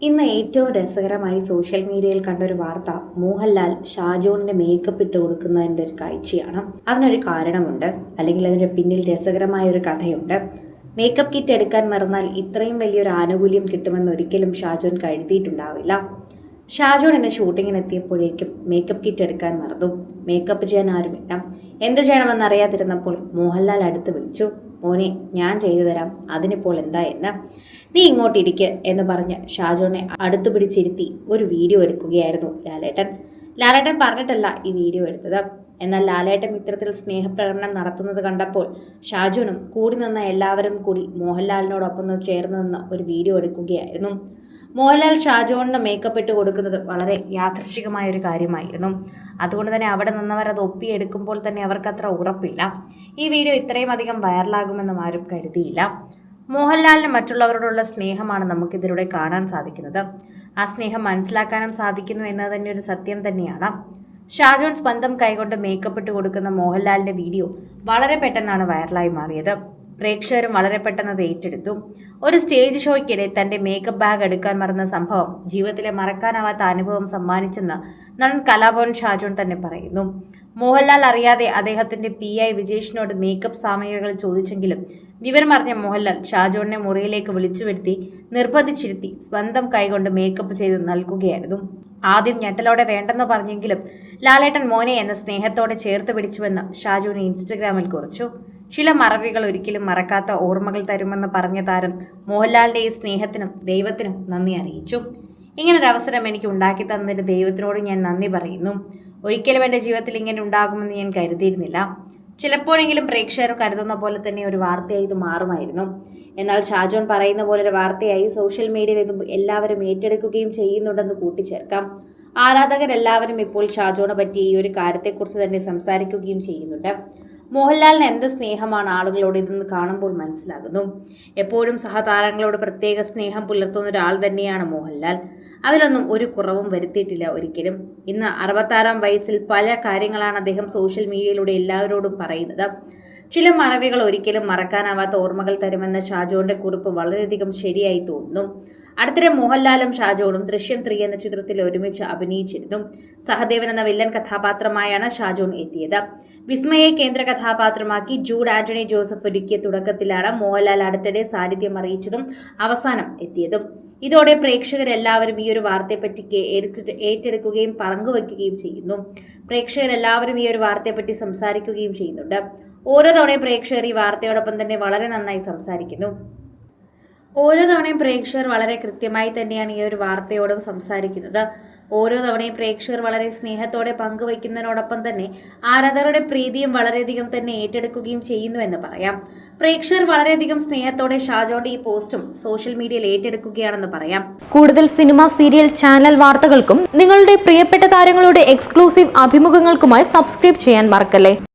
ഇന്ന് ഏറ്റവും രസകരമായി സോഷ്യൽ മീഡിയയിൽ കണ്ടൊരു വാർത്ത മോഹൻലാൽ ഷാജോണിന്റെ മേക്കപ്പ് ഇട്ട് കൊടുക്കുന്നതിൻ്റെ ഒരു കാഴ്ചയാണ്. അതിനൊരു കാരണമുണ്ട്, അല്ലെങ്കിൽ അതിൻ്റെ പിന്നിൽ രസകരമായ ഒരു കഥയുണ്ട്. മേക്കപ്പ് കിറ്റ് എടുക്കാൻ മറന്നാൽ ഇത്രയും വലിയൊരു ആനുകൂല്യം കിട്ടുമെന്ന് ഒരിക്കലും ഷാജോൺ കരുതിയിട്ടുണ്ടാവില്ല. ഷാജോൺ ഇന്ന് ഷൂട്ടിങ്ങിനെത്തിയപ്പോഴേക്കും മേക്കപ്പ് കിറ്റ് എടുക്കാൻ മറന്നു. മേക്കപ്പ് ചെയ്യാൻ ആരുമില്ല. എന്തു ചെയ്യണമെന്ന് അറിയാതിരുന്നപ്പോൾ മോഹൻലാൽ അടുത്ത് വിളിച്ചു. മോനെ, ഞാൻ ചെയ്തു തരാം, അതിനിപ്പോൾ എന്താ എന്ന്. നീ ഇങ്ങോട്ടിരിക്ക് എന്ന് പറഞ്ഞ് ഷാജോനെ അടുത്തു പിടിച്ചിരുത്തി ഒരു വീഡിയോ എടുക്കുകയായിരുന്നു ലാലേട്ടൻ. ലാലേട്ടൻ പറഞ്ഞിട്ടല്ല ഈ വീഡിയോ എടുത്തത്. എന്നാൽ ലാലേട്ടൻ ഇത്തരത്തിൽ സ്നേഹപ്രകടനം നടത്തുന്നത് കണ്ടപ്പോൾ ഷാജോനും കൂടി നിന്ന എല്ലാവരും കൂടി മോഹൻലാലിനോടൊപ്പം ചേർന്ന് നിന്ന് ഒരു വീഡിയോ എടുക്കുകയായിരുന്നു. മോഹൻലാൽ ഷാജോണിന് മേക്കപ്പ് ഇട്ട് കൊടുക്കുന്നത് വളരെ യാദൃശ്ചികമായ ഒരു കാര്യമായിരുന്നു. അതുകൊണ്ട് തന്നെ അവിടെ നിന്നവർ അത് ഒപ്പിയെടുക്കുമ്പോൾ തന്നെ അവർക്കത്ര ഉറപ്പില്ല ഈ വീഡിയോ ഇത്രയും അധികം വൈറലാകുമെന്നും ആരും കരുതിയില്ല. മോഹൻലാലിന് മറ്റുള്ളവരോടുള്ള സ്നേഹമാണ് നമുക്കിതിലൂടെ കാണാൻ സാധിക്കുന്നത്. ആ സ്നേഹം മനസ്സിലാക്കാനും സാധിക്കുന്നു എന്നത് തന്നെ ഒരു സത്യം തന്നെയാണ്. ഷാജോൺ സ്വന്തം കൈകൊണ്ട് മേക്കപ്പ് ഇട്ട് കൊടുക്കുന്ന മോഹൻലാലിന്റെ വീഡിയോ വളരെ പെട്ടെന്നാണ് വൈറലായി മാറിയത്. പ്രേക്ഷകരും വളരെ പെട്ടെന്ന് അത് ഏറ്റെടുത്തു. ഒരു സ്റ്റേജ് ഷോയ്ക്കിടെ തന്റെ മേക്കപ്പ് ബാഗ് എടുക്കാൻ മറന്ന സംഭവം ജീവിതത്തിലെ മറക്കാനാവാത്ത അനുഭവം സമ്മാനിച്ചെന്ന് നടൻ കലാഭവൻ ഷാജോൺ തന്നെ പറയുന്നു. മോഹൻലാൽ അറിയാതെ അദ്ദേഹത്തിന്റെ PI വിജേഷിനോട് മേക്കപ്പ് സാമഗ്രികൾ ചോദിച്ചെങ്കിലും വിവരമറിഞ്ഞ മോഹൻലാൽ ഷാജോണിനെ മുറിയിലേക്ക് വിളിച്ചു വരുത്തി നിർബന്ധിച്ചിരുത്തി സ്വന്തം കൈകൊണ്ട് മേക്കപ്പ് ചെയ്ത് നൽകുകയായിരുന്നു. ആദ്യം ഞെട്ടലോടെ വേണ്ടെന്ന് പറഞ്ഞെങ്കിലും ലാലേട്ടൻ മോനെ എന്ന സ്നേഹത്തോടെ ചേർത്ത് പിടിച്ചുവെന്ന് ഷാജോൺ ഇൻസ്റ്റഗ്രാമിൽ കുറിച്ചു. ചില മറവികൾ ഒരിക്കലും മറക്കാത്ത ഓർമ്മകൾ തരുമെന്ന് പറഞ്ഞ താരം മോഹൻലാലിന്റെ ഈ സ്നേഹത്തിനും ദൈവത്തിനും നന്ദി അറിയിച്ചു. ഇങ്ങനൊരവസരം എനിക്ക് ഉണ്ടാക്കി തന്നതിന് ദൈവത്തിനോട് ഞാൻ നന്ദി പറയുന്നു. ഒരിക്കലും എൻ്റെ ജീവിതത്തിൽ ഇങ്ങനെ ഉണ്ടാകുമെന്ന് ഞാൻ കരുതിയിരുന്നില്ല. ചിലപ്പോഴെങ്കിലും പ്രേക്ഷകർ കരുതുന്ന പോലെ തന്നെ ഒരു വാർത്തയായി ഇത് മാറുമായിരുന്നു. എന്നാൽ ഷാജോൺ പറയുന്ന പോലെ ഒരു വാർത്തയായി സോഷ്യൽ മീഡിയയിൽ ഇത് എല്ലാവരും ഏറ്റെടുക്കുകയും ചെയ്യുന്നുണ്ടെന്ന് കൂട്ടിച്ചേർക്കാം. ആരാധകരെല്ലാവരും ഇപ്പോൾ ഷാജോണ് പറ്റിയ ഈ ഒരു കാര്യത്തെക്കുറിച്ച് തന്നെ സംസാരിക്കുകയും ചെയ്യുന്നുണ്ട്. മോഹൻലാലിന് എന്ത് സ്നേഹമാണ് ആളുകളോട് ഇതെന്ന് കാണുമ്പോൾ മനസ്സിലാകുന്നു. എപ്പോഴും സഹതാരങ്ങളോട് പ്രത്യേക സ്നേഹം പുലർത്തുന്ന ഒരാൾ തന്നെയാണ് മോഹൻലാൽ. അതിലൊന്നും ഒരു കുറവും വരുത്തിയിട്ടില്ല ഒരിക്കലും. ഇന്ന് 66-ാം വയസ്സിൽ പല കാര്യങ്ങളാണ് അദ്ദേഹം സോഷ്യൽ മീഡിയയിലൂടെ എല്ലാവരോടും പറയുന്നത്. ചില മറവികൾ ഒരിക്കലും മറക്കാനാവാത്ത ഓർമ്മകൾ തരുമെന്ന ഷാജോണിന്റെ കുറിപ്പ് വളരെയധികം ശരിയായി തോന്നുന്നു. അടുത്തിടെ മോഹൻലാലും ഷാജോണും ദൃശ്യം 3 എന്ന ചിത്രത്തിൽ ഒരുമിച്ച് അഭിനയിച്ചിരുന്നു. സഹദേവൻ എന്ന വില്ലൻ കഥാപാത്രമായാണ് ഷാജോൺ എത്തിയത്. വിസ്മയെ കേന്ദ്ര കഥാപാത്രമാക്കി ജൂഡ് ആന്റണി ജോസഫ് ഒരുക്കിയ തുടക്കത്തിലാണ് മോഹൻലാൽ അടുത്തിടെ സാന്നിധ്യം അറിയിച്ചതും അവസാനം എത്തിയതും. ഇതോടെ പ്രേക്ഷകരെല്ലാവരും ഈ ഒരു വാർത്തയെപ്പറ്റി ഏറ്റെടുക്കുകയും പങ്കുവയ്ക്കുകയും ചെയ്യുന്നു. പ്രേക്ഷകരെല്ലാവരും ഈ ഒരു വാർത്തയെപ്പറ്റി സംസാരിക്കുകയും ചെയ്യുന്നുണ്ട്. ഓരോ തവണയും പ്രേക്ഷകർ ഈ വാർത്തയോടൊപ്പം തന്നെ വളരെ നന്നായി സംസാരിക്കുന്നു. ഓരോ തവണയും പ്രേക്ഷകർ വളരെ കൃത്യമായി തന്നെയാണ് ഈ ഒരു വാർത്തയോടും സംസാരിക്കുന്നത്. ഓരോ തവണയും പ്രേക്ഷകർ വളരെ സ്നേഹത്തോടെ പങ്കുവയ്ക്കുന്നതിനോടൊപ്പം തന്നെ ആരാധകരുടെ പ്രീതിയും വളരെയധികം തന്നെ ഏറ്റെടുക്കുകയും ചെയ്യുന്നുവെന്ന് പറയാം. പ്രേക്ഷകർ വളരെയധികം സ്നേഹത്തോടെ ഷാജോന്റെ ഈ പോസ്റ്റും സോഷ്യൽ മീഡിയയിൽ ഏറ്റെടുക്കുകയാണെന്ന് പറയാം. കൂടുതൽ സിനിമ, സീരിയൽ, ചാനൽ വാർത്തകൾക്കും നിങ്ങളുടെ പ്രിയപ്പെട്ട താരങ്ങളുടെ എക്സ്ക്ലൂസീവ് അഭിമുഖങ്ങൾക്കുമായി സബ്സ്ക്രൈബ് ചെയ്യാൻ മറക്കല്ലേ.